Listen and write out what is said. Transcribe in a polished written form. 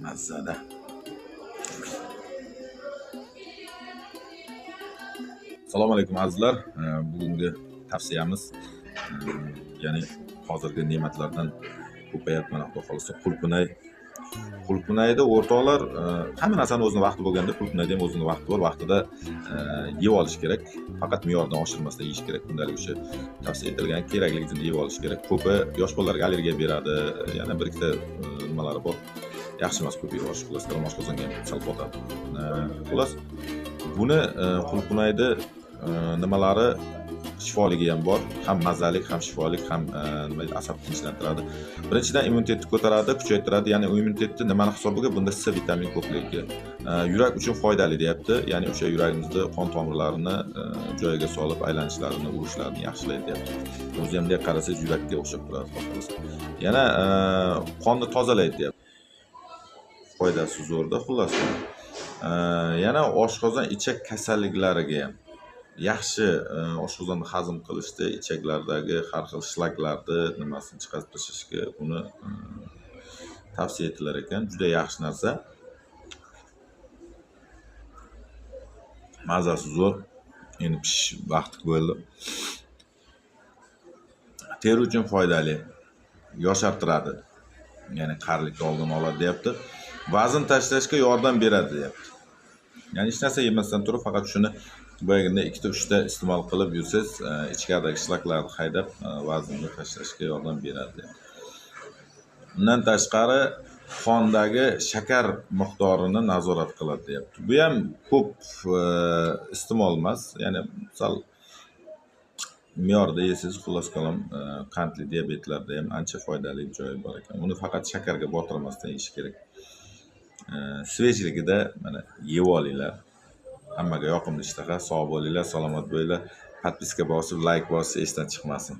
Mazzada. Assalomu alaykum azizlar. Bugungi tavsiyamiz ya'ni hozirgi ne'matlardan ko'payib mana xudo xolisa qulqunay. Qulqunayda o'rtoqlar hamma narsani o'zini vaqti bo'lganda qulqunayda ham o'zini vaqti bor. Vaqtida yeb olish kerak. Faqat me'yordan oshirmasdan yeyish kerak. Kundalik o'sha tavsiya etilgan kerakligini yeb olish kerak. Ko'pi yosh bolalarga allergiya beradi. Yana bir ikkita nimalari bor. Yaxshi emas ko'p yeb olish. Xullas, oshqozonga ham sal botadi. Xullas, buni qulqunayda nimalari shifoligi ham bor. Ham mazalik, ham shifolik, ham nima deydi, asab tinchlantiradi. Birinchidan immunitetni ko'taradi, kuchaytiradi. Ya'ni immunitetni nimani hisobiga? Bunda C vitamin ko'pligi. Yurak uchun foydali deyapti. Ya'ni o'sha yuragimizda qon tomirlarini joyiga solib, aylanishlarini, urishlarini yaxshilaydi deyapti. O'zi ham deb qarasangiz yurakka o'xshab turadi, xolos. Yana qonni tozalaydi deyapti. Foydasi zo'rda, xullas. Yana oshqozon ichak kasalliklariga ham yaxshi oshqozonni hazm qilishda, ichaklardagi har xil shlaklarni nimasini chiqarib tashlashga uni tavsiya etilar ekan. Juda yaxshi narsa. Mazasi zo'r. Endi pishish vaqti bo'ldi. Teri uchun foydali. Yoshartiradi. Ya'ni qarilikni oldini oladi deyapti. Vazn tashlashga yordam beradi deyapti. Ya'ni hech narsa yemasdan turib faqat shuni boyagida 2-3 ta iste'mol qilib yursangiz, ichkaridagi shlaklarni haydab, vaznni tashlashga yordam beradi. Undan tashqari qondagi shakar miqdorini nazorat qiladi deyapti. Bu ham ko'p iste'mol emas, ya'ni misol me'yorda yesangiz, xullas kalom, qandli diabetlarda ham ancha foydali joyi bor ekan. Uni faqat shakarga botirmasdan yeyish kerak. Svejligida mana yeb olinglar. Hammaga yoqimli ishtaha, sog' bo'linglar, salomat bo'linglar. Podpiska bosib, like bosib, esdan chiqmasin.